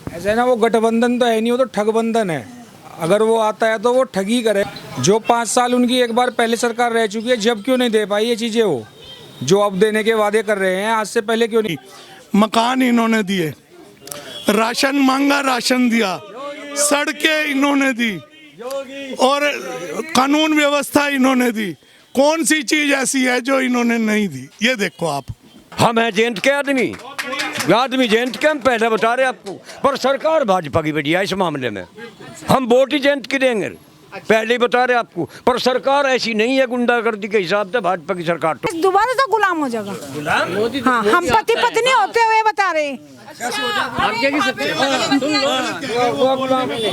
ऐसा है ना, वो गठबंधन तो है नहीं, वो तो ठगबंधन है। अगर वो आता है तो वो ठगी करे। जो 5 साल उनकी एक बार पहले सरकार रह चुकी है, जब क्यों नहीं दे पाई ये चीज़ें, वो जो अब देने के वादे कर रहे हैं, आज से पहले क्यों नहीं। मकान इन्होंने दिए, राशन मांगा राशन दिया, सड़कें इन्होंने दी और कानून व्यवस्था इन्होंने दी। कौन सी चीज ऐसी है जो इन्होंने नहीं दी? ये देखो आप। हम हैं जेंट के आदमी जेंट के, हम पहले बता रहे आपको, पर सरकार भाजपा की बढ़िया इस मामले में। हम वोट ही जेंट की देंगे, पहले ही बता रहे आपको, पर सरकार ऐसी नहीं है गुंडागर्दी के हिसाब से भाजपा की सरकार। तो दोबारा तो गुलाम हो जाएगा। हाँ, हम पति पत्नी होते हुए बता रहे हैं,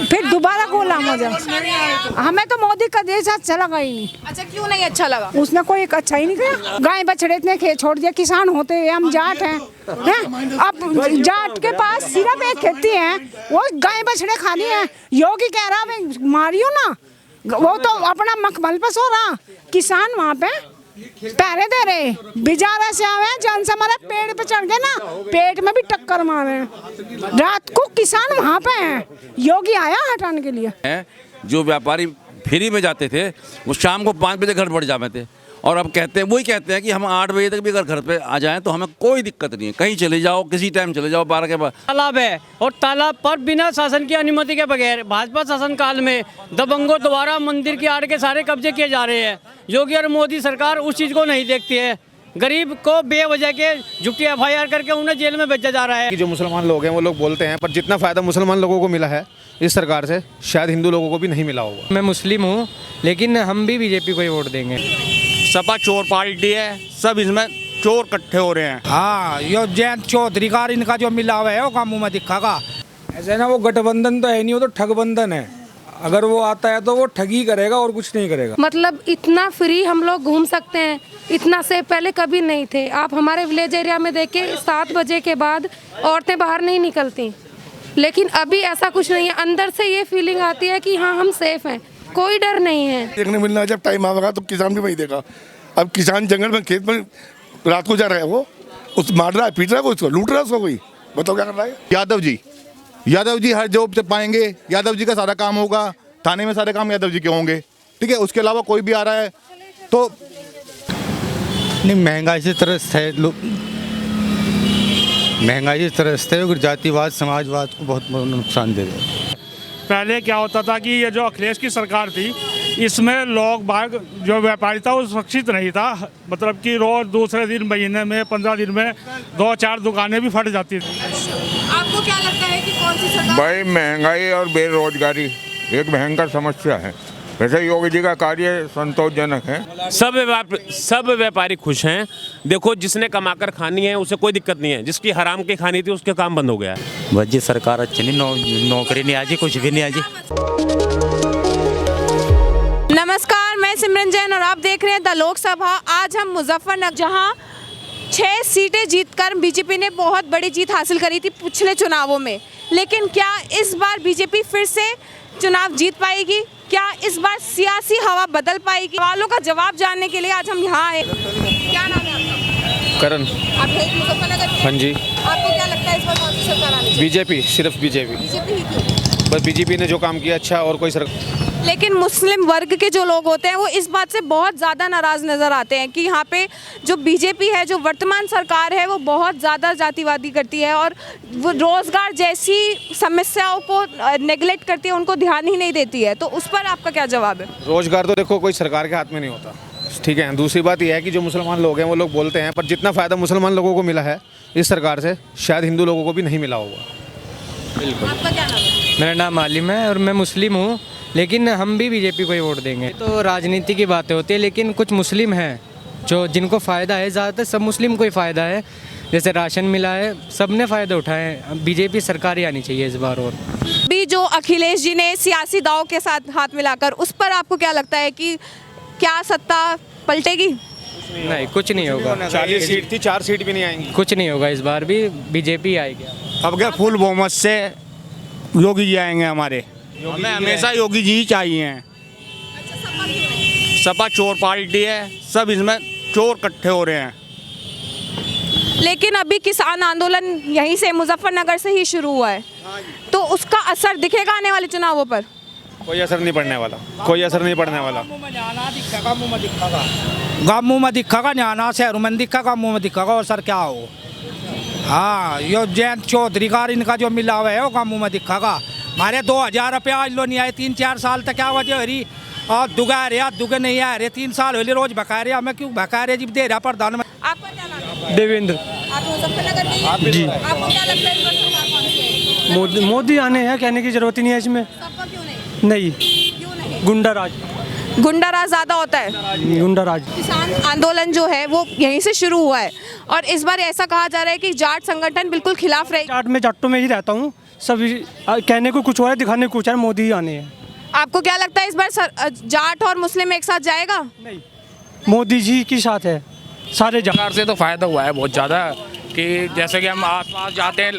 फिर दोबारा गुलाम हो जाएगा। हमें तो मोदी का देश अच्छा लगा ही नहीं। अच्छा, क्यों नहीं अच्छा लगा? उसने कोई अच्छा ही नहीं किया। गाय बछड़े इतने छोड़ दिया, किसान होते हैं, हम जाट हैं। अब जाट के पास सिर्फ एक खेती है, वो गाय बछड़े खानी है। योगी कह रहा है मारियो ना, वो तो अपना मखमल पे सो रहा। किसान वहाँ पे पैरे दे रहे, बिजारा से आवे, जन से हमारे पेड़ पे चढ़ गए ना, पेट में भी टक्कर मारे। रात को किसान वहाँ पे हैं, योगी आया हटाने के लिए। जो व्यापारी फ्री में जाते थे वो शाम को 5 बजे घर बढ़ जाते थे, और अब कहते हैं, वही कहते हैं कि हम 8 बजे तक भी अगर घर पे आ जाएं तो हमें कोई दिक्कत नहीं है, कहीं चले जाओ, किसी टाइम चले जाओ 12 के बाद। तालाब है, और तालाब पर बिना शासन की अनुमति के बगैर भाजपा शासन काल में दबंगों द्वारा मंदिर की आड़ के सारे कब्जे किए जा रहे हैं। योगी और मोदी सरकार उस चीज़ को नहीं देखती है। गरीब को बेवजह के झुट्टी FIR करके उन्हें जेल में भेजा जा रहा है। कि जो मुसलमान लोग हैं वो लोग बोलते हैं, पर जितना फ़ायदा मुसलमान लोगों को मिला है इस सरकार से, शायद हिंदू लोगों को भी नहीं मिला होगा। मैं मुस्लिम हूँ, लेकिन हम भी बीजेपी को ही वोट देंगे। सपा चोर पार्टी है, सब इसमें चोर इकट्ठे हो रहे हैं। हाँ, यो जयंत चौधरी का इनका जो मिला हुआ है वो काम मुँह में दिखागा। ऐसा है ना, वो गठबंधन तो है नहीं, वो तो ठगबंधन है। अगर वो आता है तो वो ठगी करेगा और कुछ नहीं करेगा। मतलब इतना फ्री हम लोग घूम सकते हैं, इतना से पहले कभी नहीं थे। आप हमारे विलेज एरिया में देखें, 7 बजे के बाद औरतें बाहर नहीं निकलती, लेकिन अभी ऐसा कुछ नहीं है। अंदर से ये फीलिंग आती है कि हाँ, हम सेफ हैं, कोई डर नहीं है। देखने मिलना, जब टाइम आएगा तो किसान भी वही देगा। अब किसान जंगल में खेत में रात को जा रहा है, वो उस मार रहा है, पीट रहा है, उसको लूट रहा है, उसको कोई बताओ क्या कर रहा है। यादव जी हर जॉब पाएंगे, यादव जी का सारा काम होगा, थाने में सारे काम यादव जी के होंगे, ठीक है। उसके अलावा कोई भी आ रहा है तो नहीं, महंगाई से त्रस्त है लोग, महंगाई से त्रस्त है और जातिवाद समाजवाद को बहुत नुकसान दे रहा है। पहले क्या होता था कि ये जो अखिलेश की सरकार थी, इसमें लोग बाग जो व्यापारी था वो सुरक्षित नहीं था। मतलब कि रोज दूसरे दिन, महीने में, 15 दिन में 2-4 दुकानें भी फट जाती थी। आपको क्या लगता है कि कौन सी सरकार? भाई, महंगाई और बेरोजगारी एक भयंकर समस्या है। वैसे योगी जी का कार्य संतोषजनक है। सब व्यापारी खुश हैं। देखो, जिसने कमाकर खानी है उसे कोई दिक्कत नहीं है, जिसकी हराम की खानी थी उसके काम बंद हो गया है। वजी सरकार अच्छी नहीं, नौकरी नहीं आजी, कुछ भी नहीं आजी। नमस्कार, मैं सिमरन जैन और आप देख रहे हैं द लोकसभा। आज हम मुजफ्फरनगर, जहां 6 सीटें जीतकर बीजेपी ने बहुत बड़ी जीत हासिल करी थी पिछले चुनावों में, लेकिन क्या इस बार बीजेपी फिर से चुनाव जीत पाएगी? क्या इस बार सियासी हवा बदल पाएगी? सवालों का जवाब जानने के लिए आज हम यहाँ आए। क्या नाम है आपका? करण। आप मुजफ्फरनगर के? हाँ जी। आपको क्या लगता है इस बार कौन सी सरकार आनी चाहिए? बीजेपी, सिर्फ बीजेपी। बीजेपी ही क्यों? बस बीजेपी ने जो काम किया अच्छा, और कोई सरकार। लेकिन मुस्लिम वर्ग के जो लोग होते हैं वो इस बात से बहुत ज़्यादा नाराज़ नज़र आते हैं कि यहाँ पे जो बीजेपी है, जो वर्तमान सरकार है, वो बहुत ज़्यादा जातिवादी करती है और वो रोज़गार जैसी समस्याओं को नेगलेक्ट करती है, उनको ध्यान ही नहीं देती है। तो उस पर आपका क्या जवाब है? रोजगार तो देखो कोई सरकार के हाथ में नहीं होता, ठीक है। दूसरी बात यह है कि जो मुसलमान लोग हैं वो लोग बोलते हैं, पर जितना फ़ायदा मुसलमान लोगों को मिला है इस सरकार से, शायद हिंदू लोगों को भी नहीं मिला होगा। बिल्कुल। आपका क्या नाम है? मेरा नाम आलिम है और मैं मुस्लिम हूँ, लेकिन हम भी बीजेपी को ही वोट देंगे। तो राजनीति की बातें होती है, लेकिन कुछ मुस्लिम हैं जो जिनको फ़ायदा है, ज़्यादातर सब मुस्लिम को ही फ़ायदा है। जैसे राशन मिला है, सब ने फ़ायदा उठाए। बीजेपी सरकार ही आनी चाहिए इस बार। और भी जो अखिलेश जी ने सियासी दाव के साथ हाथ मिलाकर, उस पर आपको क्या लगता है कि क्या सत्ता पलटेगी? नहीं, कुछ नहीं होगा। 40 सीट थी, 4 सीट भी नहीं आएंगी। कुछ नहीं होगा, इस बार भी बीजेपी आएगी। अब क्या फुल बहुमत से योगी जी आएंगे हमारे। हमें हमेशा योगी जी ही चाहिए हैं। सपा चोर पार्टी है, सब इसमें चोर इकट्ठे हो रहे हैं। लेकिन अभी किसान आंदोलन यहीं से, मुजफ्फरनगर से ही शुरू हुआ है। तो उसका असर दिखेगा आने वाले चुनावों पर? कोई असर नहीं पड़ने वाला, कोई असर नहीं पड़ने वाला। गाँव में दिखेगा न्याना, शहरों में दिखेगा, मुँह में दिखेगा, और सर क्या हो। हाँ, यो जयंत चौधरी का इनका जो मिला हुआ है वो गाँव में दिखेगा। हमारे 2000 रुपया आज लो नहीं आए 3-4 साल तक, क्या वजह हो रही। और दुगा रहे, दुगे नहीं आ रहे, 3 साल हो रहे रोज भका रहे, हमें क्यों भका रहे जी, दे रहा प्रधान में। आपका क्या नाम है? देवेंद्र आप मुजफ्फरनगर के हैं? जी। आपको क्या लगता है इस बार सरकार कौन सी आएगी? मोदी आने हैं, कहने की जरूरत ही नहीं है इसमें। सबका क्यों नहीं? नहीं, क्यों नहीं? गुंडा राज, गुंडा राज ज्यादा होता है। गुंडा राज। किसान आंदोलन जो है वो यहीं से शुरू हुआ है और इस बार ऐसा कहा जा रहा है कि जाट संगठन बिल्कुल खिलाफ रहे। जाट में जाटों में ही रहता हूँ, सब कहने को कुछ और है, दिखाने को कुछ है। मोदी ही आने हैं। आपको क्या लगता है इस बार जाट और मुस्लिम एक साथ जाएगा? नहीं, मोदी जी के साथ है सारे। सरकार से तो फायदा हुआ है बहुत ज़्यादा, कि जैसे कि हम आसपास जाते हैं।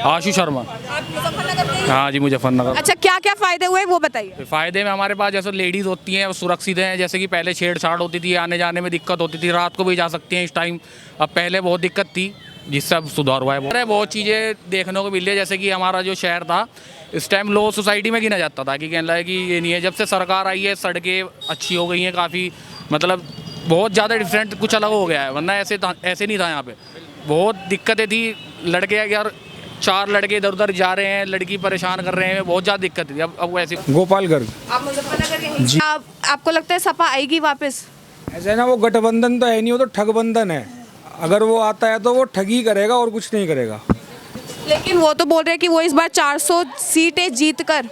आशु शर्मा। आप मुजफ्फरनगर के हैं? हाँ जी, मुजफ्फरनगर। अच्छा, क्या क्या फायदे हुए वो बताइए। फ़ायदे में हमारे पास जैसे लेडीज़ होती हैं वो सुरक्षित हैं, जैसे कि पहले छेड़छाड़ होती थी, आने जाने में दिक्कत होती थी, रात को भी जा सकती हैं इस टाइम। अब पहले बहुत दिक्कत थी, जिससे अब सुधार हुआ है। बहुत चीज़ें देखने को मिल रही है, जैसे कि हमारा जो शहर था इस टाइम लो सोसाइटी में गिना जाता था, कि कहना है कि ये नहीं है। जब से सरकार आई है सड़कें अच्छी हो गई हैं काफ़ी, मतलब बहुत ज़्यादा डिफरेंट कुछ अलग हो गया है, वरना ऐसे नहीं था। यहाँ पे बहुत दिक्कतें थी, लड़के यार 4 लड़के इधर उधर जा रहे हैं, लड़की परेशान कर रहे हैं, बहुत ज़्यादा दिक्कत थी। अब वैसे। गोपालगढ़। आप मुजफ्फरनगर के हैं? आपको लगता है सपा आएगी वापस? ऐसा है ना, वो गठबंधन तो है नहीं, वो तो ठगबंधन है। अगर वो आता है तो वो ठगी करेगा और कुछ नहीं करेगा। लेकिन वो तो बोल रहे हैं कि वो इस बार 400 सीटें जीतकर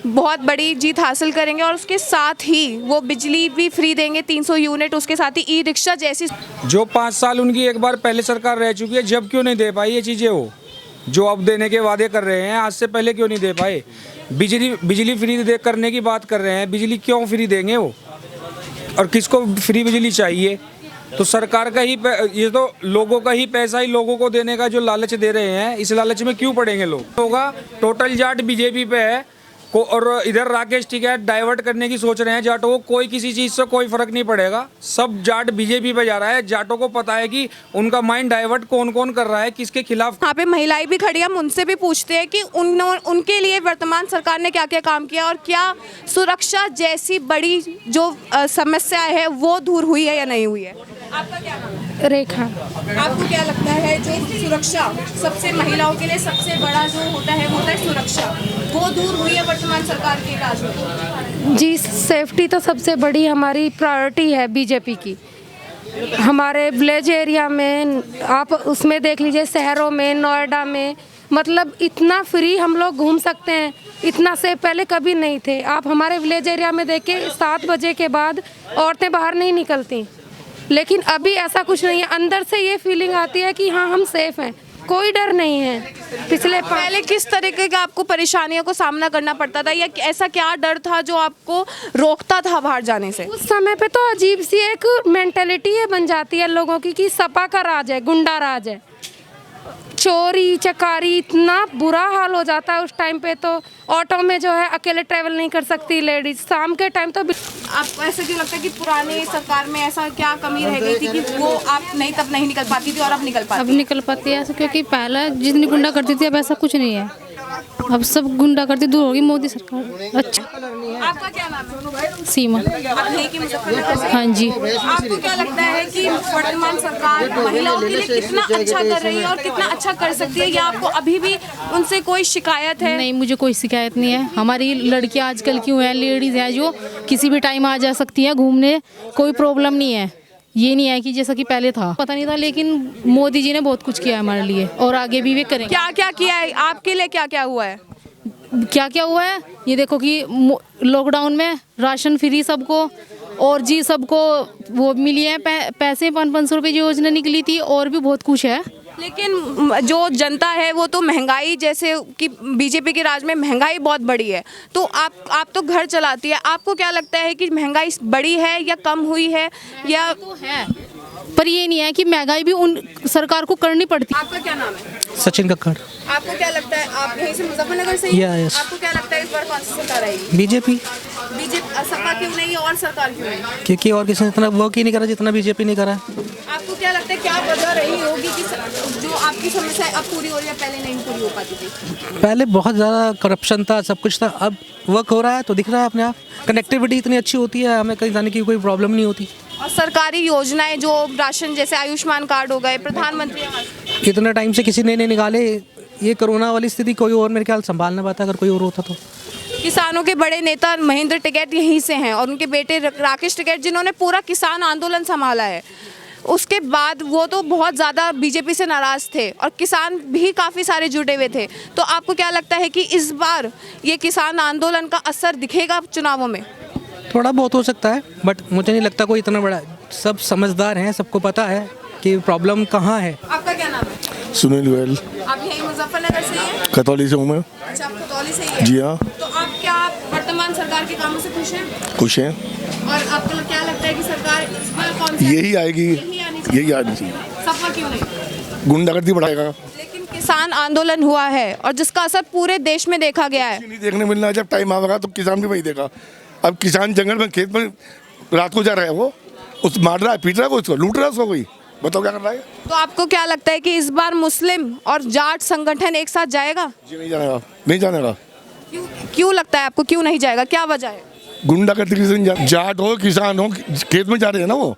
बहुत बड़ी जीत हासिल करेंगे और उसके साथ ही वो बिजली भी फ्री देंगे 300 यूनिट, उसके साथ ही ई रिक्शा जैसी। जो 5 साल उनकी एक बार पहले सरकार रह चुकी है, जब क्यों नहीं दे पाई ये चीज़ें वो, जो अब देने के वादे कर रहे हैं, आज से पहले क्यों नहीं दे पाए। बिजली फ्री दे करने की बात कर रहे हैं, बिजली क्यों फ्री देंगे वो, और किसको फ्री बिजली चाहिए। तो सरकार का ही ये तो लोगों का ही पैसा ही लोगों को देने का जो लालच दे रहे हैं, इस लालच में क्यों पड़ेंगे लोग। होगा टोटल जाट बीजेपी पे है और इधर राकेश टिकैत डाइवर्ट करने की सोच रहे हैं जाटों को। कोई किसी चीज़ से कोई फर्क नहीं पड़ेगा, सब जाट बीजेपी पे जा रहा है। जाटों को पता है कि उनका माइंड डाइवर्ट कौन कौन कर रहा है, किसके खिलाफ। यहाँ पे महिलाएं भी खड़ी, हम उनसे भी पूछते हैं कि उनके लिए वर्तमान सरकार ने क्या क्या काम किया और क्या सुरक्षा जैसी बड़ी जो समस्या है वो दूर हुई है या नहीं हुई है। आपका क्या नाम है? रेखा। आपको क्या लगता है जो सुरक्षा सबसे महिलाओं के लिए सबसे बड़ा जो होता है सुरक्षा, वो दूर हुई है वर्तमान सरकार के राज में? जी, सेफ्टी तो सबसे बड़ी हमारी प्रायोरिटी है बीजेपी की। हमारे विलेज एरिया में आप उसमें देख लीजिए, शहरों में, नोएडा में, मतलब इतना फ्री हम लोग घूम सकते हैं, इतना से पहले कभी नहीं थे। आप हमारे विलेज एरिया में देखिए, 7 बजे के बाद औरतें बाहर नहीं निकलती, लेकिन अभी ऐसा कुछ नहीं है। अंदर से ये फीलिंग आती है कि हाँ, हम सेफ हैं, कोई डर नहीं है। पहले किस तरीके का आपको परेशानियों को सामना करना पड़ता था, या ऐसा क्या डर था जो आपको रोकता था बाहर जाने से? उस समय पे तो अजीब सी एक मेंटेलिटी है बन जाती है लोगों की कि सपा का राज है, गुंडा राज है, चोरी चकारी, इतना बुरा हाल हो जाता है उस टाइम पे। तो ऑटो में जो है अकेले ट्रैवल नहीं कर सकती लेडीज, शाम के टाइम तो। आपको ऐसा क्यों लगता है कि पुराने सरकार में ऐसा क्या कमी रह गई थी कि वो आप तब नहीं निकल पाती थी और अब निकल पाती? अब निकल पाती है ऐसा, क्योंकि पहले जितनी गुंडा करती थी अब ऐसा कुछ नहीं है, अब सब गुंडा करती दूर होगी मोदी सरकार। अच्छा, आपका क्या नाम है? सीमा। आप यहीं की मुजफ्फरनगर से? हाँ जी। आपको क्या लगता है कि वर्तमान सरकार महिलाओं के लिए कितना अच्छा कर रही है और कितना अच्छा कर सकती है, या आपको अभी भी उनसे कोई शिकायत है? नहीं, मुझे कोई शिकायत नहीं है। हमारी लड़कियां आजकल क्यों हैं, लेडीज़ हैं जो किसी भी टाइम आ जा सकती हैं घूमने, कोई प्रॉब्लम नहीं है। ये नहीं है कि जैसा कि पहले था, पता नहीं था, लेकिन मोदी जी ने बहुत कुछ किया है हमारे लिए और आगे भी वे करेंगे। क्या क्या किया है आपके लिए, क्या क्या हुआ है? क्या क्या हुआ है ये देखो कि लॉकडाउन में राशन फ्री सबको, और जी सबको वो मिली है पैसे, 500 रुपये योजना निकली थी, और भी बहुत कुछ है। लेकिन जो जनता है वो तो महंगाई, जैसे कि बीजेपी के राज में महंगाई बहुत बड़ी है, तो आप तो घर चलाती है, आपको क्या लगता है कि महंगाई बड़ी है या कम हुई है? या तो है, पर ये नहीं है कि महंगाई भी उन सरकार को करनी पड़ती। आपका क्या नाम है? सचिन कक्कड़। आपको क्या लगता है, आप यहीं से मुजफ्फरनगर से? यस। आपको क्या लगता है इस बार कौन सी सरकार आएगी? बीजेपी। सपा क्यों नहीं और सरकार क्यों नहीं? क्योंकि और किसी ने इतना वर्क ही नहीं करा जितना बीजेपी ने करा। आपको क्या लगता है क्या वजह रही होगी कि जो आपकी समस्या अब पूरी हो रही है, पहले नहीं पूरी हो पाती थी? पहले बहुत ज़्यादा करप्शन था, सब कुछ था, अब वर्क हो रहा है तो दिख रहा है अपने आप। कनेक्टिविटी इतनी अच्छी होती है, हमें कहीं जाने की कोई प्रॉब्लम नहीं होती। और सरकारी योजनाएं जो राशन जैसे आयुष्मान कार्ड हो गए, प्रधानमंत्री आवास, इतने टाइम से किसी ने नहीं निकाले। ये कोरोना वाली स्थिति कोई और मेरे ख्याल संभाल ना पाता अगर कोई और होता तो। किसानों के बड़े नेता महेंद्र टिकैत यहीं से हैं और उनके बेटे राकेश टिकैत जिन्होंने पूरा किसान आंदोलन संभाला है, उसके बाद वो तो बहुत ज़्यादा बीजेपी से नाराज़ थे और किसान भी काफ़ी सारे जुटे हुए थे। तो आपको क्या लगता है कि इस बार ये किसान आंदोलन का असर दिखेगा चुनावों में? थोड़ा बहुत हो सकता है, बट मुझे नहीं लगता कोई इतना बड़ा। सब समझदार हैं, सबको पता है कि प्रॉब्लम कहाँ है। आपका क्या नाम है? सुनील गोयल। आप यही मुजफ्फरनगर से हैं? खतौली से हूँ मैं। अच्छा, आप खतौली से ही हैं? जी हाँ। तो आप क्या वर्तमान सरकार के कामों से खुश हैं? खुश हैं। और आपको क्या लगता है कि सरकार इस बार कौन सी यही आएगी, यही आनी चाहिए। सपा क्यों नहीं? गुंडागर्दी बढ़ाएगा। लेकिन किसान आंदोलन हुआ है और जिसका असर पूरे देश में देखा गया है। नहीं देखने मिलना है, जब टाइम आएगा तो किसान भी वही देगा। अब किसान जंगल में खेत में रात को जा रहा है, वो उस मार रहा है, पीट रहा है, उसको लूट रहा है, उसको कोई बताओ क्या कर रहा है। तो आपको क्या लगता है कि इस बार मुस्लिम और जाट संगठन एक साथ जाएगा? जी नहीं जानेगा, नहीं जानेगा। क्यों लगता है आपको, क्यों नहीं जाएगा, क्या वजह है? गुंडागर्दी किसी जाट हो किसान हो, खेत में जा रहे हैं ना, वो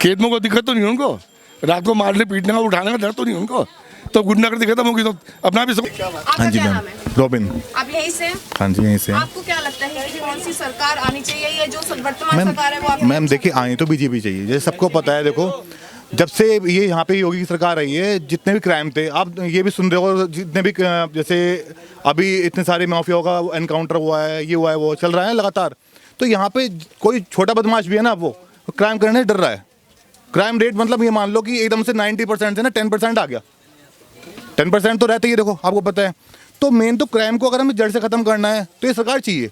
खेत में कोई दिक्कत तो नहीं है उनको। रात को मारने पीटने का उठाने का डर तो नहीं उनको। तो गुंडागर्दी खत्म होगी तो अपना भी सब। हाँ जी मैम, रॉबिन। आप यहीं से? हाँ जी यहीं से। आपको क्या लगता है कि कौन सी सरकार आनी चाहिए या जो वर्तमान सरकार है वो आप? मैम देखिए, आनी तो बीजेपी चाहिए, जैसे सबको पता है। देखो जब से ये यहाँ पे योगी की सरकार आई है, जितने भी क्राइम थे, आप ये भी सुन रहे हो, जितने भी जैसे अभी इतने सारे माफियाओं का एनकाउंटर हुआ है, ये हुआ है, वो चल रहा है लगातार। तो यहाँ पे कोई छोटा बदमाश भी है ना, वो क्राइम करने डर रहा है। क्राइम रेट मतलब ये मान लो कि एकदम से 90% से ना 10% आ गया। 10% तो रहता ही है, देखो आपको पता है। तो मेन तो क्राइम को अगर हमें जड़ से ख़त्म करना है तो ये सरकार चाहिए,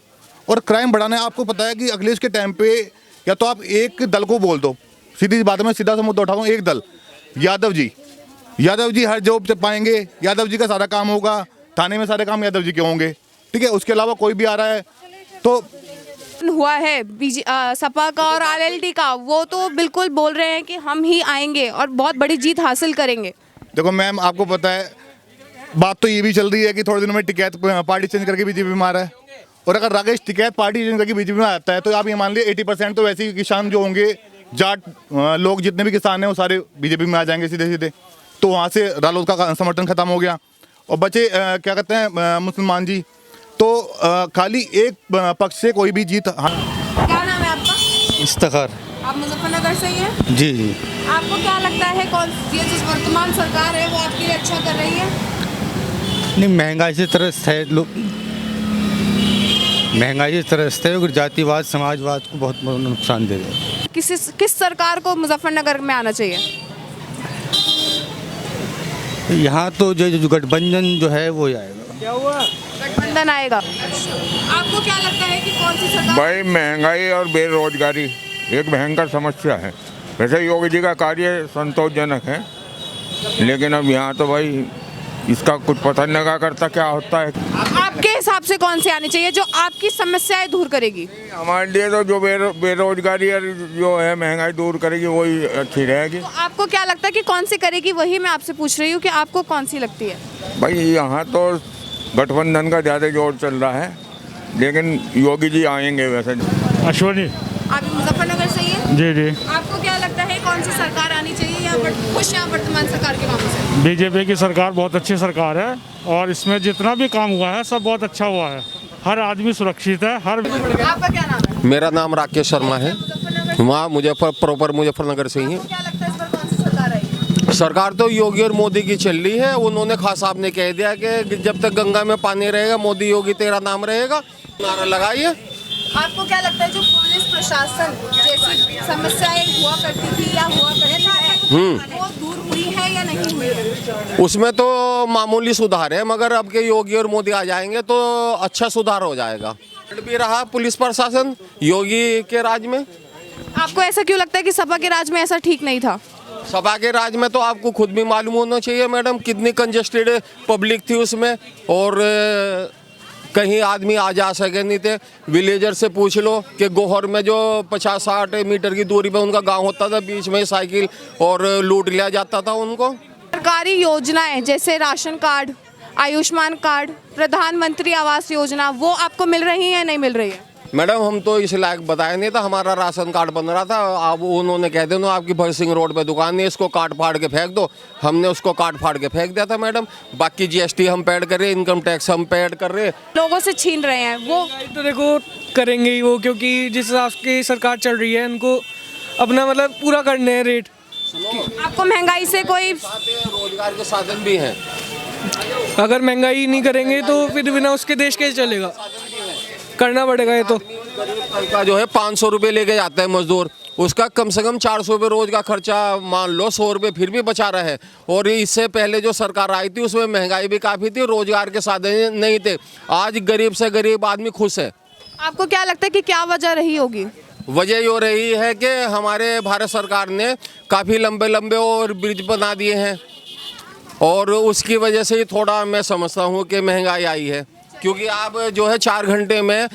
और क्राइम बढ़ाना है। आपको पता है कि अखिलेश के टाइम पे या तो आप एक दल को बोल दो, सीधी बात है, मैं सीधा सा मुद्दा उठाऊँ, एक दल यादव जी हर जॉब पाएंगे, यादव जी का सारा काम होगा, थाने में सारे काम यादव जी के होंगे, ठीक है। उसके अलावा कोई भी आ रहा है तो हुआ है सपा का और आरएलडी का, वो तो बिल्कुल बोल रहे हैं कि हम ही आएंगे और बहुत बड़ी जीत हासिल करेंगे। देखो मैम, आपको पता है बात तो ये भी चल रही है कि थोड़े दिनों में टिकैत पार्टी चेंज करके बीजेपी में आ रहा है, और अगर राकेश टिकैत पार्टी चेंज करके बीजेपी में आता है तो आप ये मान लीजिए 80% तो वैसे ही किसान जो होंगे, जाट लोग जितने भी किसान हैं, वो सारे बीजेपी में आ जाएंगे सीधे सीधे। तो वहाँ से रालोद का समर्थन खत्म हो गया और बचे क्या कहते हैं मुसलमान जी। तो खाली एक पक्ष से कोई भी जीत। क्या नाम है आपका? इफ्तिखार। आप मुजफ्फरनगर से ही हैं? जी जी। आपको क्या लगता है कौन ये जो वर्तमान सरकार है वो आपके लिए अच्छा कर रही है? नहीं, महंगाई से त्रस्त है लोग, महंगाई से त्रस्त है और जातिवाद समाजवाद को बहुत नुकसान दे रहे हैं। किस सरकार को मुजफ्फरनगर में आना चाहिए? यहाँ तो जो गठबंधन जो है वो आएगा। क्या हुआ? गठबंधन आएगा। आपको क्या लगता है कि कौन सी सरकार? भाई महंगाई और बेरोजगारी एक भयंकर समस्या है। वैसे योगी जी का कार्य संतोषजनक है, लेकिन अब यहाँ तो भाई इसका कुछ पता नहीं लगा करता क्या होता है। आपके हिसाब से कौन सी आनी चाहिए जो आपकी समस्याएं दूर करेगी? हमारे लिए तो जो बेरोजगारी और जो है महंगाई दूर करेगी वही अच्छी रहेगी। तो आपको क्या लगता है कि कौन सी करेगी, वही मैं आपसे पूछ रही हूँ कि आपको कौन सी लगती है? भाई यहाँ तो गठबंधन का ज़्यादा जोर चल रहा है, लेकिन योगी जी आएंगे वैसे। अश्वनी। आप मुजफ्फरनगर से ही हैं? जी जी। आपको क्या लगता है कौन सी सरकार आनी चाहिए या खुश हैं वर्तमान सरकार के कामों से? बीजेपी की सरकार बहुत अच्छी सरकार है और इसमें जितना भी काम हुआ है सब बहुत अच्छा हुआ है। हर आदमी सुरक्षित है। आपका क्या नाम है? मेरा नाम राकेश शर्मा है, वहाँ मुजफ्फरनगर से ही है। क्या लगता है इस बार कौन सी सरकार आएगी? सरकार तो योगी और मोदी की चल रही है। उन्होंने खास साहब ने कह दिया कि जब तक गंगा में पानी रहेगा मोदी योगी तेरा नाम रहेगा, नारा लगाइए। आपको क्या लगता है जो पुलिस प्रशासन जैसी समस्याएं हुआ करती थी या हुआ करती है वो दूर हुई है या नहीं हुई है? उसमें तो मामूली सुधार है, मगर अब के योगी और मोदी आ जाएंगे तो अच्छा सुधार हो जाएगा। भी रहा पुलिस प्रशासन योगी के राज में। आपको ऐसा क्यों लगता है कि सपा के राज में ऐसा ठीक नहीं था? सपा के राज में तो आपको खुद भी मालूम होना चाहिए मैडम, कितनी कंजेस्टेड पब्लिक थी उसमें, और कहीं आदमी आ जा सके नहीं थे। विलेजर से पूछ लो कि गोहर में जो 50-60 मीटर की दूरी पे उनका गांव होता था, बीच में साइकिल और लूट लिया जाता था उनको। सरकारी योजनाएं जैसे राशन कार्ड, आयुष्मान कार्ड, प्रधानमंत्री आवास योजना, वो आपको मिल रही है या नहीं मिल रही है? मैडम हम तो इस लायक बताया नहीं था, हमारा राशन कार्ड बन रहा था, अब उन्होंने कह दिया आपकी भगत सिंह रोड पे दुकान है, इसको काट फाड़ के फेंक दो। हमने उसको काट फाड़ के फेंक दिया था मैडम। बाकी जीएसटी हम पेड कर रहे, इनकम टैक्स हम पेड कर रहे। लोगों से छीन रहे हैं वो तो देखो करेंगे ही वो, क्योंकि जिस हिसाब की सरकार चल रही है उनको अपना मतलब पूरा करने हैं रेट। आपको महंगाई से कोई रोजगार के साधन भी हैं, अगर महंगाई नहीं करेंगे तो फिर बिना उसके देश कैसे चलेगा, करना पड़ेगा ये तो। का जो है 500 रुपये लेके जाता है मजदूर, उसका कम से कम 400 रुपये रोज का खर्चा मान लो, 100 रुपये फिर भी बचा रहा है। और इससे पहले जो सरकार आई थी उसमें महंगाई भी काफ़ी थी, रोजगार के साधन नहीं थे। आज गरीब से गरीब आदमी खुश है। आपको क्या लगता है कि क्या वजह रही होगी? वजह ये रही है कि हमारे भारत सरकार ने काफ़ी लंबे लंबे और ब्रिज बना दिए हैं, और उसकी वजह से ही थोड़ा मैं समझता हूँ कि महंगाई आई है। क्योंकि आप जो है 4 घंटे में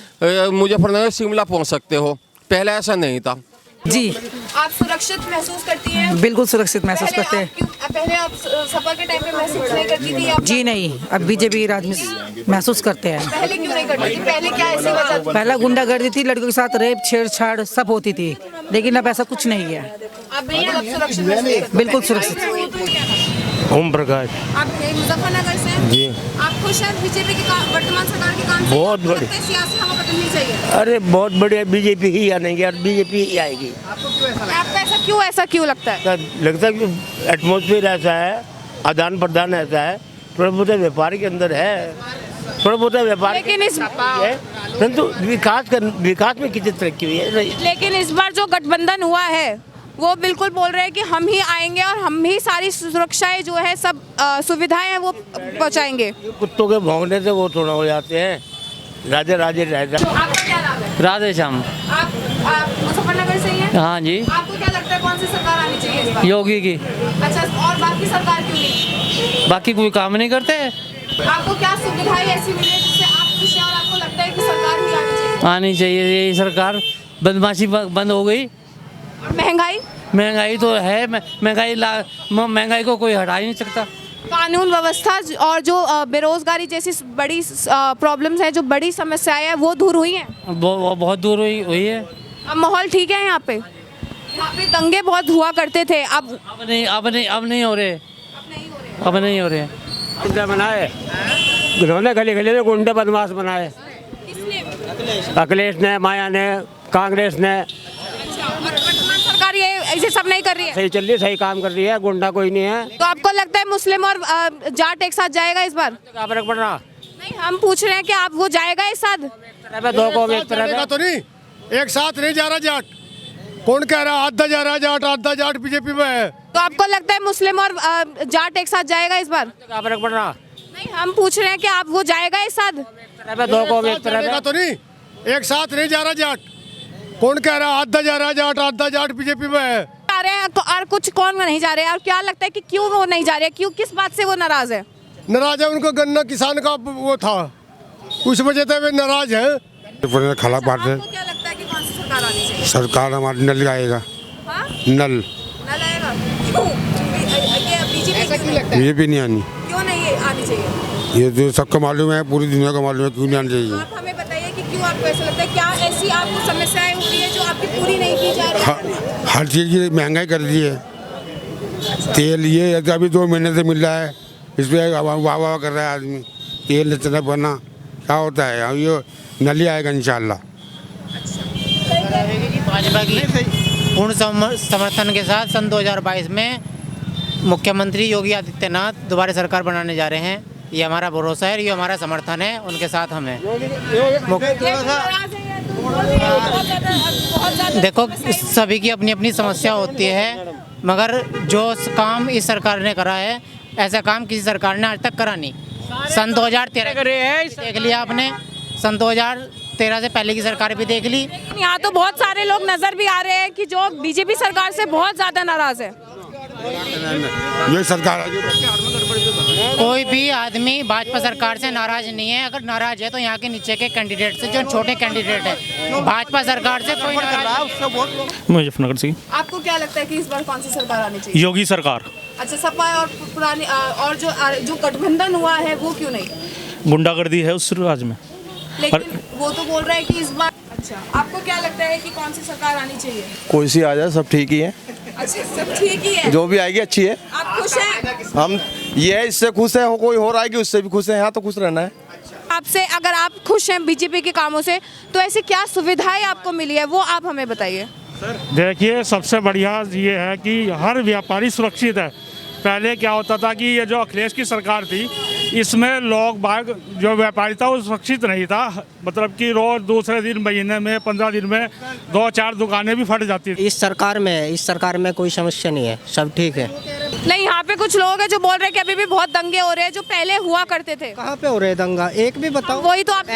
मुजफ्फरनगर शिमला पहुँच सकते हो, पहले ऐसा नहीं था। जी, आप सुरक्षित महसूस करती हैं? बिल्कुल सुरक्षित महसूस करते हैं। पहले आप सफर के टाइम पे महसूस नहीं करती थी? जी नहीं, अब बीजेपी राज में महसूस करते हैं। पहले क्यों नहीं करती थी? पहले क्या ऐसी वजह थी? पहला गुंडागर्दी थी, लड़कियों के साथ रेप छेड़छाड़ सब होती थी, लेकिन अब ऐसा कुछ नहीं है। अब बिल्कुल सुरक्षित महसूस करती हैं? बिल्कुल सुरक्षित। ओम प्रकाश आप मुजफ्फरनगर से हैं? जी। आप खुश हैं बीजेपी की वर्तमान सरकार के काम से? बहुत बड़ी। सियासी हवा बदलनी चाहिए? अरे बहुत बढ़िया, बीजेपी ही आनेंगे और बीजेपी ही आएगी। आपको ऐसा क्यों लगता है? लगता है कि एटमॉस्फेयर ऐसा है, आदान प्रदान ऐसा है, थोड़ा बहुत व्यापार के अंदर है, थोड़ा बहुत व्यापार, लेकिन इस परंतु विकास में कितनी तरक्की हुई है। लेकिन इस बार जो गठबंधन हुआ है वो बिल्कुल बोल रहे हैं कि हम ही आएंगे और हम ही सारी सुरक्षाएं जो है सब सुविधाएं हैं वो पहुंचाएंगे। कुत्तों के भौंकने से वो थोड़ा हो जाते हैं। राधे राधे राधे। आपका क्या नाम है? राधे श्याम। आप मुजफ्फरनगर से ही हैं? हाँ जी। आपको क्या लगता है कौन सी सरकार आनी चाहिए इस बार? योगी की। अच्छा, और बाकी सरकार क्यों नहीं? बाकी कोई काम नहीं करते। आपको क्या सुविधाएं ऐसी मिली है जिससे आप खुश हैं और आपको लगता है कि सरकार ही आनी चाहिए? आनी चाहिए यही सरकार, बदमाशी बंद हो गई। महंगाई तो है, महंगाई को कोई हटा ही नहीं सकता। कानून व्यवस्था और जो बेरोजगारी जैसी बड़ी प्रॉब्लम्स हैं, जो बड़ी समस्याएं हैं, वो दूर हुई हैं? बहुत दूर हुई है। अब माहौल ठीक है यहाँ पे? यहाँ पे दंगे बहुत हुआ करते थे, अब नहीं हो रहे। अब नहीं हो रहे। गुंडा बनाए, उन्होंने गली गली में गुंडे बदमाश बनाए। अखिलेश ने, माया ने, कांग्रेस ने। सरकार ये सब नहीं कर रही है? सही चल रही है, सही काम कर रही है, गुंडा कोई नहीं है। तो आपको लगता है मुस्लिम और जाट एक साथ जाएगा इस बार? क्या फर्क पड़ रहा? नहीं, हम पूछ रहे हैं कि आप वो जाएगा एक साथ? दो को एक तरह तो नहीं, एक साथ नहीं जा रहा जाट। कौन कह रहा आधा जा रहा जाट, आधा जाट बीजेपी में है। तो आपको लगता है मुस्लिम और जाट एक साथ जाएगा इस बार? क्या फर्क पड़ रहा? नहीं, हम पूछ रहे हैं कि आप वो जाएगा एक साथ? दो को एक तरह तो नहीं, एक साथ नहीं जा रहा जाट। कौन कह रहा आधा जा रहा जाट, आधा जाट बीजेपी में है। जा रहे हैं और कुछ कौन नहीं जा रहे हैं? और क्या लगता है कि क्यों वो नहीं जा रहे हैं? क्यों, किस बात से वो नाराज है? नाराज है, उनको गन्ना किसान का वो था, उस वजह से वे नाराज है। खला बात है। क्या लगता है कि कौन सी सरकार आनी चाहिए? सरकार हमारी नल आएगा। नल आएगा? क्यों? बीजेपी नहीं आनी। क्यों नहीं आनी चाहिए? ये जो सबको मालूम है, पूरी दुनिया को मालूम है, क्यों नहीं आनी चाहिए। आप हमें बताइए कि क्यों आपको ऐसा लगता है? क्या ऐसी आपको समस्याएं हो रही है जो आपकी पूरी नहीं की जा रही है? हर चीज़ की महंगाई कर दी है। तेल ये अभी 2 महीने से मिल रहा है, इस पर वाह वाह कर रहा है आदमी। तेल इतना बना क्या होता है, अब ये नली आएगा इंशाल्लाह। भाजपा की पूर्ण समर्थन के साथ सन 2022 में मुख्यमंत्री योगी आदित्यनाथ दोबारा सरकार बनाने जा रहे हैं। ये हमारा भरोसा है, ये हमारा समर्थन है, उनके साथ हम हैं। देखो, सभी की अपनी अपनी समस्या होती है, मगर जो काम इस सरकार ने करा है, ऐसा काम किसी सरकार ने आज तक करा नहीं। सन 2013 देख लिया आपने, सन 2013 से पहले की सरकार भी देख ली। यहाँ तो बहुत सारे लोग नजर भी आ रहे हैं कि जो बीजेपी सरकार से बहुत ज्यादा नाराज है। ये सरकार कोई भी आदमी भाजपा सरकार से नाराज नहीं है। अगर नाराज है तो यहाँ के नीचे के कैंडिडेट से, जो छोटे कैंडिडेट है। भाजपा सरकार से कोई नाराज। मुजफ्फरनगर से। आपको क्या लगता है कि इस बार कौन सी सरकार आनी चाहिए? योगी सरकार। अच्छा, सपा और पुरानी और जो गठबंधन हुआ है वो क्यों नहीं? गुंडागर्दी है उस राज्य में। लेकिन वो तो बोल रहा है कि इस बार। अच्छा, आपको क्या लगता है कि कौन सी सरकार आनी चाहिए? कोई सी आ जाए, सब ठीक ही है। अच्छा, सब ठीक ही है। जो भी आएगी अच्छी है। आप खुश हैं? हम ये इससे खुश हैं, कोई और आएगी उससे भी खुश हैं। यहाँ तो खुश रहना है। आपसे, अगर आप खुश हैं बीजेपी के कामों से, तो ऐसी क्या सुविधाएं आपको मिली है वो आप हमें बताइए। देखिए, सबसे बढ़िया ये है कि हर व्यापारी सुरक्षित है। पहले क्या होता था कि ये जो अखिलेश की सरकार थी, इसमें लोग बाग जो व्यापारी था वो सुरक्षित नहीं था। मतलब कि रोज दूसरे दिन, महीने में, 15 दिन में 2-4 दुकानें भी फट जाती थी। इस सरकार में कोई समस्या नहीं है, सब ठीक है। नहीं, यहाँ पे कुछ लोग हैं जो बोल रहे हैं कि अभी भी बहुत दंगे हो रहे हैं जो पहले हुआ करते थे। कहाँ पे हो रहे दंगा? एक भी बताओ। वही तो आप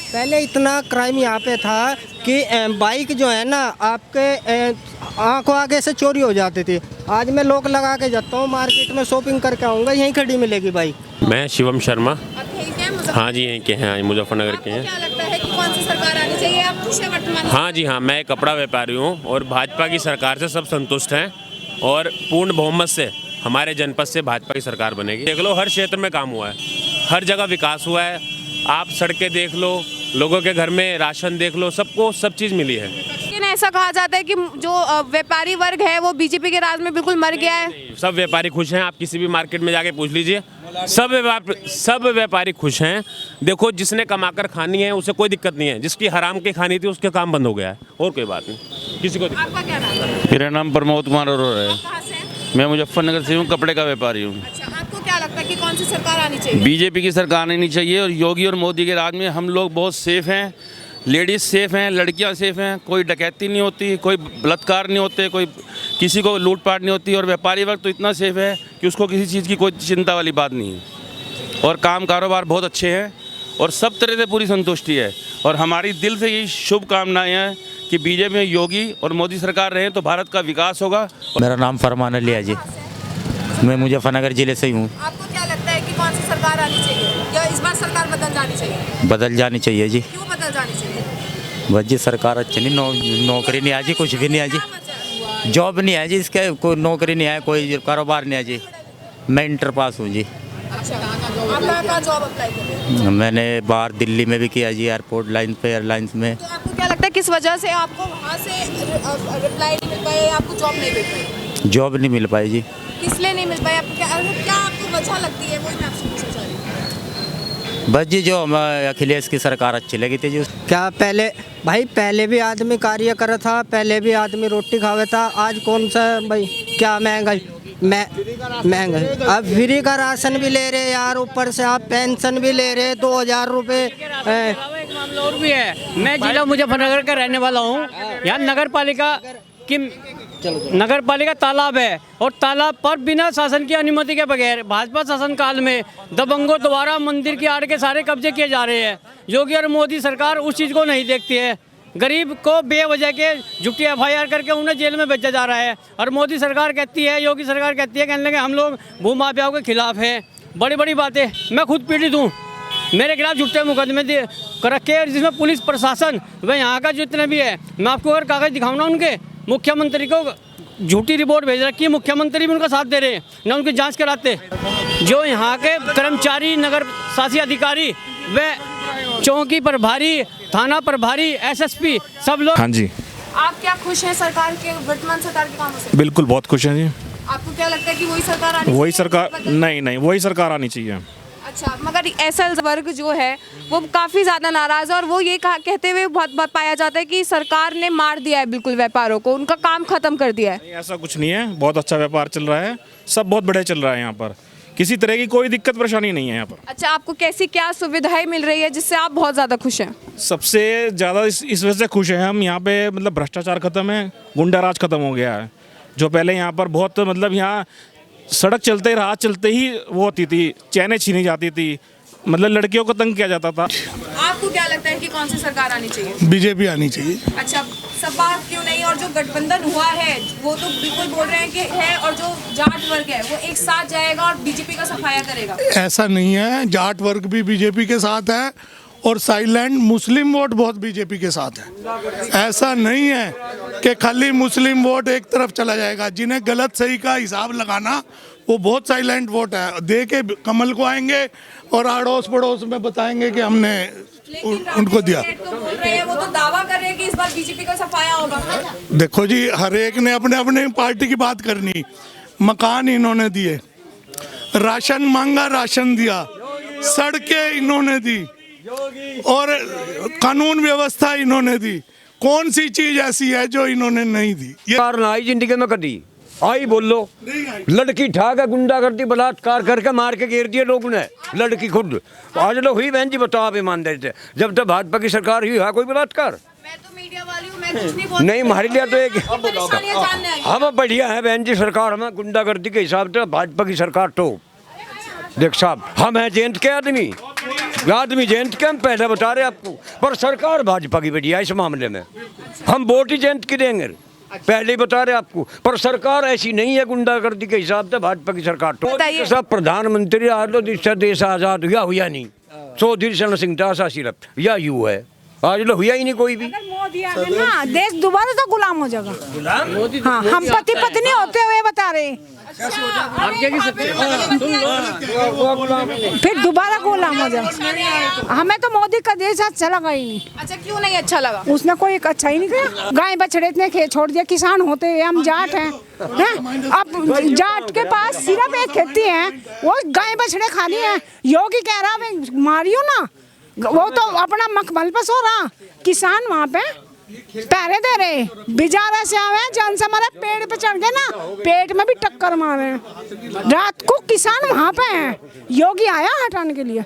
पहले इतना क्राइम यहाँ पे था कि बाइक जो है ना आपके आंखों आगे से चोरी हो जाती थी। आज मैं लोक लगा के जाता हूँ, मार्केट में शॉपिंग करके आऊँगा, यहीं खड़ी मिलेगी बाइक। मैं शिवम शर्मा। आप यहीं के हैं? हाँ जी, यहीं के हैं, मुजफ्फरनगर के हैं। क्या लगता है कि कौन सी सरकार आनी चाहिए? आप खुश हैं वर्तमान? हाँ जी हाँ, मैं एक कपड़ा व्यापारी हूँ और भाजपा की सरकार से सब संतुष्ट हैं और पूर्ण बहुमत से हमारे जनपद से भाजपा की सरकार बनेगी। देख लो, हर क्षेत्र में काम हुआ है, हर जगह विकास हुआ है। आप सड़कें देख लो, लोगों के घर में राशन देख लो, सबको सब चीज़ मिली है। लेकिन ऐसा कहा जाता है कि जो व्यापारी वर्ग है वो बीजेपी के राज में बिल्कुल मर गया है। सब व्यापारी खुश हैं। आप किसी भी मार्केट में जाके पूछ लीजिए, सब व्यापारी खुश हैं। देखो, जिसने कमाकर खानी है उसे कोई दिक्कत नहीं है, जिसकी हराम की खानी थी उसके काम बंद हो गया है, और कोई बात नहीं, किसी को। आपका क्या नाम है? मेरा नाम प्रमोद कुमार अरोड़ा है। कहाँ से? मैं मुजफ्फरनगर से हूँ, कपड़े का व्यापारी हूँ। अच्छा, आपको क्या लगता है कि कौन सी सरकार आनी चाहिए? बीजेपी की सरकार आनी चाहिए और योगी और मोदी के राज में हम लोग बहुत सेफ हैं। लेडीज़ सेफ हैं, लड़कियां सेफ हैं, कोई डकैती नहीं होती, कोई बलात्कार नहीं होते, कोई किसी को लूटपाट नहीं होती। और व्यापारी वर्ग तो इतना सेफ है कि उसको किसी चीज़ की कोई चिंता वाली बात नहीं है। और काम कारोबार बहुत अच्छे हैं और सब तरह से पूरी संतुष्टि है। और हमारी दिल से यही शुभकामनाएँ हैं कि बीजेपी में योगी और मोदी सरकार रहे तो भारत का विकास होगा। मेरा नाम फरमान अली है जी, मैं मुजफ्फरनगर ज़िले से ही हूँ। आपको क्या लगता है कि कौन सी सरकार आनी चाहिए या इस बार सरकार बदल जानी चाहिए? बदल जानी चाहिए जी। क्यों बदल जानी चाहिए? बस जी, सरकार अच्छी नहीं, नौकरी नहीं है जी, कुछ भी नहीं है जी, जॉब नहीं है जी, इसके कोई नौकरी नहीं है, कोई कारोबार नहीं है जी। मैं इंटर पास हूँ जी। अच्छा, आप कहाँ जॉब अप्लाई कर रहे हैं? मैंने बाहर दिल्ली में भी किया जी, एयरपोर्ट लाइन पे, एयरलाइंस में। तो आपको क्या लगता है किस वजह से आपको वहाँ से रिप्लाई नहीं मिल पाया, आपको जॉब नहीं मिल पाई? जॉब नहीं मिल पाई जी। किस लिए नहीं मिल पाई? आपको क्या आपको वजह लगती है? वही मैं आपसे पूछना चाह रही हूँ। बस जी, जो अखिलेश की सरकार अच्छी लगी थी जी। क्या पहले भी आदमी कार्य कर था, पहले भी आदमी रोटी खावे था। आज कौन सा भाई, क्या महंगाई अब फ्री का राशन भी ले रहे यार, ऊपर से आप पेंशन भी ले रहे 2000 रुपये। एक मामला और भी है, मैं जिला मुजफ्फरनगर का रहने वाला हूँ। यहाँ नगर पालिका तालाब है और तालाब पर बिना शासन की अनुमति के बगैर भाजपा शासनकाल में दबंगों द्वारा मंदिर की आड़ के सारे कब्जे किए जा रहे हैं। योगी और मोदी सरकार उस चीज़ को नहीं देखती है। गरीब को बेवजह के झूठी FIR करके उन्हें जेल में भेजा जा रहा है। और मोदी सरकार कहती है, योगी सरकार कहती है, कहने लगे हम लोग भूमाफियाओं के खिलाफ हैं। बड़ी बड़ी बातें। मैं खुद पीड़ित हूँ, मेरे खिलाफ झूठे मुकदमे रखे, जिसमें पुलिस प्रशासन व यहाँ का जितने भी है, मैं आपको अगर कागज़ दिखाऊँ ना, उनके मुख्यमंत्री को झूठी रिपोर्ट भेज रखी है, मुख्यमंत्री भी उनका साथ दे रहे हैं, ना उनकी जांच कराते। जो यहाँ के कर्मचारी, नगर शासी अधिकारी व चौकी प्रभारी, थाना प्रभारी, SSP सब लोग। हाँ जी। आप क्या खुश हैं सरकार के, वर्तमान सरकार के कामों से? बिल्कुल, बहुत खुश हैं जी। आपको क्या लगता है कि वही सरकार आनी चाहिए? वही सरकार नहीं, वही सरकार आनी चाहिए। अच्छा, मगर ऐसा वर्ग जो है वो काफ़ी ज़्यादा नाराज़ है और वो ये कहते हुए बहुत पाया जाता है कि सरकार ने मार दिया है बिल्कुल व्यापारों को, उनका काम ख़त्म कर दिया है। ऐसा कुछ नहीं है, बहुत अच्छा व्यापार चल रहा है, सब बहुत बढ़िया चल रहा है यहाँ पर, किसी तरह की कोई दिक्कत परेशानी नहीं है यहाँ पर। अच्छा, आपको कैसी क्या सुविधाएं मिल रही है जिससे आप बहुत ज़्यादा खुश हैं? सबसे ज़्यादा इस वजह से खुश हैं हम, यहाँ पे मतलब भ्रष्टाचार खत्म है, गुंडा राज खत्म हो गया है। जो पहले यहाँ पर बहुत मतलब यहाँ सड़क चलते राह चलते ही वो होती थी, चैनें छीनी जाती थी, मतलब लड़कियों को तंग किया जाता था। आपको क्या लगता है कि कौन सी सरकार आनी चाहिए? बीजेपी आनी चाहिए। अच्छा, सपा क्यों नहीं? और जो गठबंधन हुआ है वो तो बिल्कुल बोल रहे हैं कि है, और जो जाट वर्ग है वो एक साथ जाएगा और बीजेपी का सफाया करेगा। ऐसा नहीं है, जाट वर्ग भी बीजेपी के साथ है और साइलेंट मुस्लिम वोट बहुत बीजेपी के साथ है। ऐसा नहीं है कि खाली मुस्लिम वोट एक तरफ चला जाएगा। जिन्हें गलत सही का हिसाब लगाना वो बहुत साइलेंट वोट है, दे के कमल को आएंगे और अड़ोस पड़ोस में बताएंगे कि हमने उनको दिया। तो बोल रहे हैं, वो तो दावा कर रहे हैं कि इस बार बीजेपी का सफाया होगा। देखो जी, हर एक ने अपने अपने पार्टी की बात करनी। मकान इन्होंने दिए, राशन मांगा राशन दिया, सड़कें इन्होंने दी और कानून व्यवस्था इन्होंने दी। कौन सी चीज ऐसी है जो इन्होंने नहीं दी? ये जिंदगी में कभी आई बोलो, लड़की ठाक है, गुंडागर्दी बलात्कार करके मार के घेर दिए लोगों ने। लड़की खुद आज लोग हुई बहन जी, बताओ आप ईमानदारी से, जब तक भाजपा की सरकार हुई है कोई बलात्कार? मैं तो मीडिया वाली हूं, मैं कुछ नहीं बोलती। नहीं, हमारे लिए तो एक हम बढ़िया है बहन जी सरकार, हमें गुंडागर्दी के हिसाब से भाजपा की सरकार तो देख साहब, हम हैं जयंत के आदमी जयंत के, हम पहले बता रहे आपको, पर सरकार भाजपा की बढ़िया इस मामले में। हम वोट ही जयंत की देंगे, पहले ही बता रहे आपको, पर सरकार ऐसी नहीं है गुंडागर्दी के हिसाब से भाजपा की सरकार तो। सब प्रधानमंत्री आज लो देश आजाद हुआ नहीं, 100 दिन सिंह दास सिर्फ या यू है, आज लो हुआ ही नहीं कोई भी। मोदी आ गए ना, देश दोबारा तो गुलाम हो जाएगा। हाँ, हम पति पत्नी होते हुए बता रहे, फिर दोबारा गुलाम हो जाएगा। हमें तो मोदी का देश अच्छा लगा ही नहीं। अच्छा, क्यों नहीं अच्छा लगा? उसने कोई एक अच्छा ही नहीं किया। गाय बछड़े इतने छोड़ दिया, किसान होते हैं, हम जाट हैं। अब जाट के पास सिर्फ एक खेती है, वो गाय बछड़े खानी है। योगी कह रहा मारियो ना, वो तो अपना मखमल पर सो रहा, किसान वहाँ पे पैरे दे रहे, बेचारा से आवे जान से हमारे पेड़ पे चढ़ गए ना, पेट में भी टक्कर मारे। रात को किसान वहाँ पे हैं, योगी आया हटाने के लिए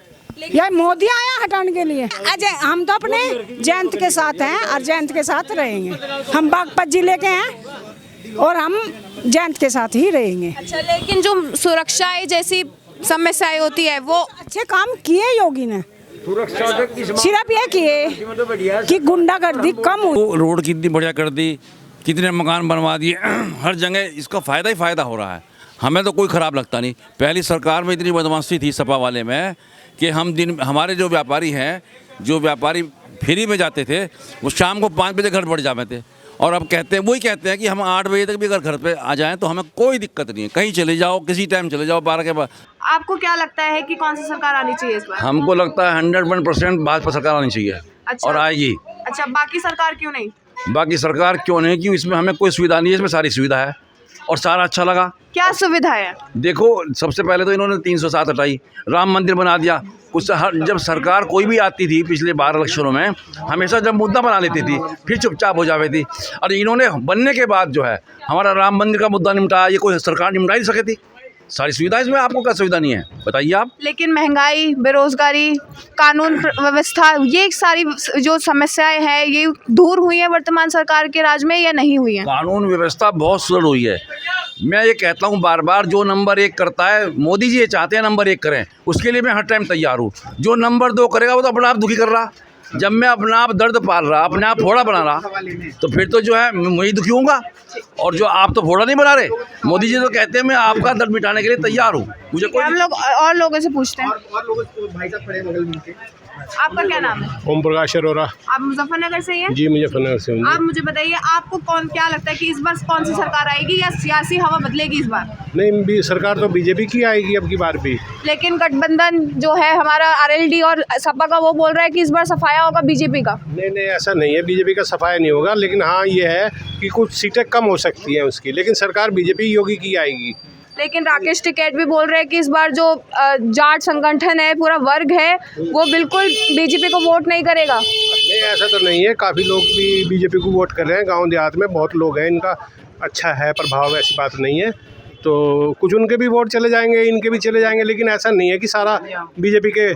या मोदी आया हटाने के लिए? अजय, हम तो अपने जयंत के साथ हैं और जयंत के साथ रहेंगे। हम बागपत जिले के हैं और हम जयंत के साथ ही रहेंगे। अच्छा, लेकिन जो सुरक्षा जैसी समस्याएं होती है वो अच्छे काम किए योगी ने, सिर्फ ये किए कि गुंडागर्दी कम हुई। रोड कितनी बढ़िया कर दी, कितने मकान बनवा दिए, हर जगह इसका फ़ायदा ही फ़ायदा हो रहा है। हमें तो कोई ख़राब लगता नहीं। पहली सरकार में इतनी बदमाशी थी सपा वाले में कि हमारे जो व्यापारी हैं, जो व्यापारी फ्री में जाते थे, वो शाम को 5 बजे घर बढ़ जाते थे, और अब वही कहते हैं कि हम 8 बजे तक भी अगर घर पे आ जाएं तो हमें कोई दिक्कत नहीं है, कहीं चले जाओ, किसी टाइम चले जाओ 12 के बाद। आपको क्या लगता है कि कौन सी सरकार आनी चाहिए इस बार? हमको लगता है 101% भाजपा सरकार आनी चाहिए। अच्छा, और आएगी। अच्छा, बाकी सरकार क्यों नहीं? बाकी सरकार क्यों नहीं? क्यों? इसमें हमें कोई सुविधा नहीं है, इसमें सारी सुविधा है और सारा अच्छा लगा। क्या सुविधा है? देखो, सबसे पहले तो इन्होंने 307 हटाई, राम मंदिर बना दिया। कुछ जब सरकार कोई भी आती थी पिछले 12 इलेक्शनों में, हमेशा जब मुद्दा बना लेती थी फिर चुपचाप हो जाती थी। और इन्होंने बनने के बाद जो है हमारा राम मंदिर का मुद्दा निपटाया, ये कोई सरकार निपटा ही सके थी। सारी सुविधा इसमें, आपको क्या सुविधा नहीं है बताइए आप? लेकिन महंगाई, बेरोजगारी, कानून व्यवस्था, ये सारी जो समस्याएं हैं ये दूर हुई है वर्तमान सरकार के राज में या नहीं हुई है? कानून व्यवस्था बहुत सुदृढ़ हुई है। मैं ये कहता हूँ बार बार, जो नंबर 1 करता है, मोदी जी ये चाहते हैं नंबर 1 करें, उसके लिए मैं हर टाइम तैयार हूँ। जो नंबर 2 करेगा वो तो अपना आप दुखी कर रहा। जब मैं अपना आप दर्द पाल रहा, अपने आप फोड़ा बना रहा, तो फिर तो जो है मैं दुखी होऊंगा। और जो आप तो फोड़ा नहीं बना रहे, मोदी जी तो कहते हैं मैं आपका दर्द मिटाने के लिए तैयार हूँ। मुझे कोई हम लोग और लोगों से पूछते हैं। आपका क्या नाम है? ओम प्रकाश अरोरा। आप मुजफ्फरनगर से हैं? जी, मुजफ्फरनगर से हूँ। आप मुझे बताइए, आपको क्या लगता है कि इस बार कौन सी सरकार आएगी या सियासी हवा बदलेगी इस बार? नहीं, सरकार तो बीजेपी की आएगी अब की बार भी। लेकिन गठबंधन जो है हमारा आरएलडी और सपा का, वो बोल रहा है कि इस बार सफाया होगा बीजेपी का। नहीं, ऐसा नहीं है, बीजेपी का सफाया नहीं होगा, लेकिन हाँ ये है कि कुछ सीटें कम हो सकती हैं उसकी, लेकिन सरकार बीजेपी योगी की आएगी। लेकिन राकेश टिकैत भी बोल रहे हैं कि इस बार जो जाट संगठन है, पूरा वर्ग है, वो बिल्कुल बीजेपी को वोट नहीं करेगा। नहीं, ऐसा तो नहीं है, काफ़ी लोग भी बीजेपी को वोट कर रहे हैं। गांव देहात में बहुत लोग हैं, इनका अच्छा है प्रभाव, ऐसी बात नहीं है। तो कुछ उनके भी वोट चले जाएंगे, इनके भी चले जाएंगे, लेकिन ऐसा नहीं है कि सारा बीजेपी के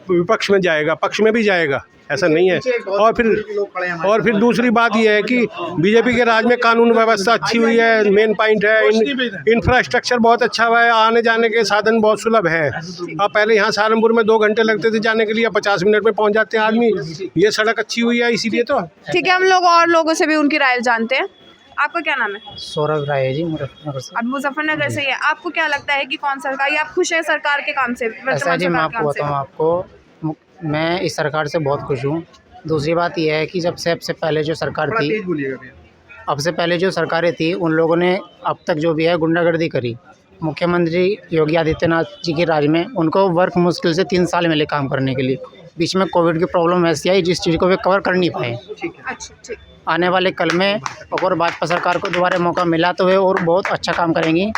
विपक्ष में जाएगा, पक्ष में भी जाएगा, ऐसा नहीं है। और फिर दूसरी बात यह है कि बीजेपी के राज में कानून व्यवस्था अच्छी हुई है, मेन पॉइंट है। इंफ्रास्ट्रक्चर बहुत अच्छा हुआ है, आने जाने के साधन बहुत सुलभ है। अब पहले यहाँ सहारनपुर में 2 घंटे लगते थे जाने के लिए, 50 मिनट में पहुँच जाते हैं आदमी। ये सड़क अच्छी हुई है इसीलिए तो। ठीक है, हम लोग और लोगों से भी उनकी राय जानते हैं। आपका क्या नाम है? सौरभ राय है जी, मुजफ्फरनगर से। अब मुजफ्फरनगर से ही है। आपको क्या लगता है कि कौन सरकार, या आप खुश है सरकार के काम से? ऐसा जी, मैं आपको बताऊँ, आपको मैं इस सरकार से बहुत खुश हूँ। दूसरी बात यह है कि जब से पहले जो सरकार थी, अब से पहले जो सरकारें थी, उन लोगों ने अब तक जो भी है गुंडागर्दी करी। मुख्यमंत्री योगी आदित्यनाथ जी के राज में उनको वर्क मुश्किल से 3 साल मिले काम करने के लिए। बीच में कोविड की प्रॉब्लम ऐसी आई जिस चीज़ को वे कवर कर नहीं पाए। अच्छा, आने वाले कल में अगर भाजपा सरकार को दोबारा मौका मिला तो वे और बहुत अच्छा काम करेंगी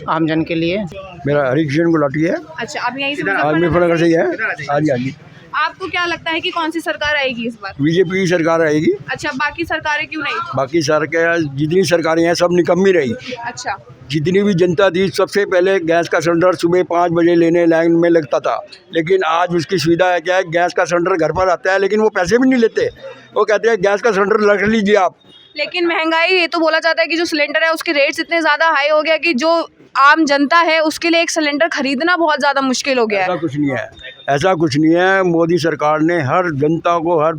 आमजन के लिए। मेरा हरिकिशन गुलाटी है। अच्छा, आप यहीं से मुजफ्फरनगर से ही है। हाँ जी। आपको क्या लगता है कि कौन सी सरकार आएगी इस बार? बीजेपी की सरकार आएगी। अच्छा, बाकी सरकारें क्यों नहीं? बाकी सरकार, जितनी सरकारें हैं सब निकम्मी रही। अच्छा, जितनी भी जनता थी, सबसे पहले गैस का सिलेंडर सुबह 5 बजे लेने लाइन में लगता था, लेकिन आज उसकी सुविधा है क्या है, गैस का सिलेंडर घर पर आता है, लेकिन वो पैसे भी नहीं लेते। वो कहते हैं गैस का सिलेंडर रख लीजिए आप। लेकिन महंगाई, ये तो बोला जाता है कि जो सिलेंडर है उसके रेट्स इतने ज़्यादा हाई हो गया कि जो आम जनता है उसके लिए एक सिलेंडर खरीदना बहुत ज़्यादा मुश्किल हो गया है। ऐसा कुछ नहीं है, ऐसा कुछ नहीं है। मोदी सरकार ने हर जनता को, हर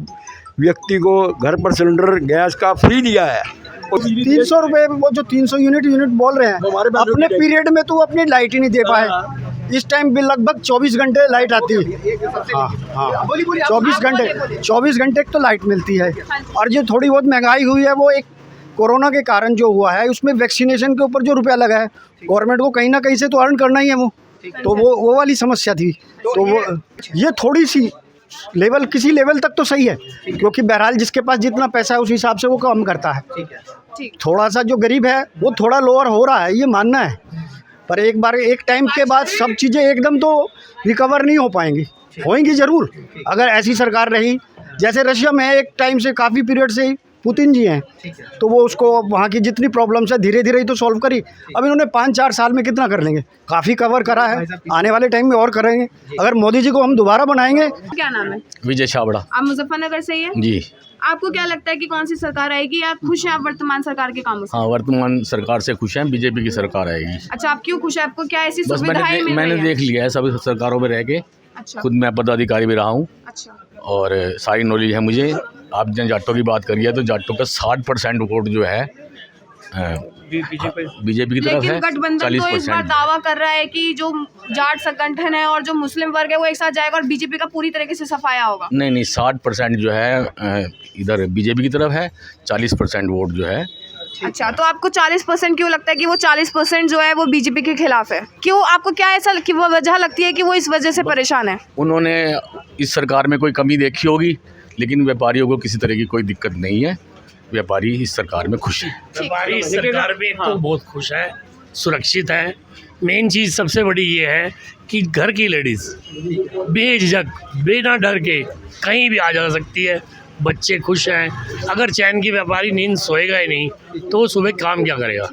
व्यक्ति को घर पर सिलेंडर गैस का फ्री दिया है। 300 रुपये, वो जो 300 यूनिट बोल रहे हैं, अपने पीरियड में तो अपनी लाइट ही नहीं दे पाए। इस टाइम भी लगभग 24 घंटे लाइट आती है। हाँ, 24 घंटे तो लाइट मिलती है। और जो थोड़ी बहुत महंगाई हुई है वो एक कोरोना के कारण जो हुआ है, उसमें वैक्सीनेशन के ऊपर जो रुपया लगा है, गवर्नमेंट को कहीं ना कहीं से तो अर्न करना ही है वो, तो वो वाली समस्या थी। तो वो ये थोड़ी सी लेवल, किसी लेवल तक तो सही है, क्योंकि बहरहाल जिसके पास जितना पैसा है उस हिसाब से वो काम करता है। थोड़ा सा जो गरीब है वो थोड़ा लोअर हो रहा है, ये मानना है, पर एक टाइम के बाद सब चीज़ें एकदम तो रिकवर नहीं हो पाएंगी। होएंगी ज़रूर अगर ऐसी सरकार रही। जैसे रशिया में एक टाइम से, काफ़ी पीरियड से पुतिन जी हैं, तो वो उसको वहाँ की जितनी प्रॉब्लम्स है धीरे धीरे ही तो सॉल्व करी। अब इन्होंने 5-4 साल में कितना कर लेंगे, काफ़ी कवर करा है, आने वाले टाइम में और करेंगे। अगर मोदी जी को हम दोबारा बनाएंगे। क्या नाम है? विजय छाबड़ा। आप मुजफ्फरनगर से ही है जी। आपको क्या लगता है कि कौन सी सरकार आएगी, या खुश हैं आप वर्तमान सरकार के कामों से? हाँ, वर्तमान सरकार से खुश हैं, बीजेपी की सरकार आएगी। अच्छा, आप क्यों खुश हैं? आपको क्या ऐसी बस मैंने देख लिया है सभी सरकारों में रह के। अच्छा। खुद मैं पदाधिकारी भी रहा हूँ। अच्छा। और सारी नॉलेज है मुझे। आप जन जाटों की बात करिए तो जाटों का 60% वोट जो है बीजेपी की तरफ है। गठबंधन तो इस बार दावा कर रहा है कि जो जाट संगठन है और जो मुस्लिम वर्ग है वो एक साथ जाएगा और बीजेपी का पूरी तरीके से सफाया होगा। नहीं, 60% जो है इधर बीजेपी की तरफ है, 40% वोट जो है। अच्छा, तो आपको 40% क्यों लगता है कि वो 40% जो है वो बीजेपी के खिलाफ है? क्यों, आपको क्या ऐसा कि वो वजह लगती है कि वो इस वजह से परेशान है? उन्होंने इस सरकार में कोई कमी देखी होगी, लेकिन व्यापारियों को किसी तरह की कोई दिक्कत नहीं है। व्यापारी इस सरकार में खुश है। व्यापारी इस सरकार में तो बहुत खुश है, सुरक्षित है। मेन चीज़ सबसे बड़ी ये है कि घर की लेडीज़ बेझिझक, बिना डर के कहीं भी आ जा सकती है। बच्चे खुश हैं। अगर चैन की व्यापारी नींद सोएगा ही नहीं तो सुबह काम क्या करेगा।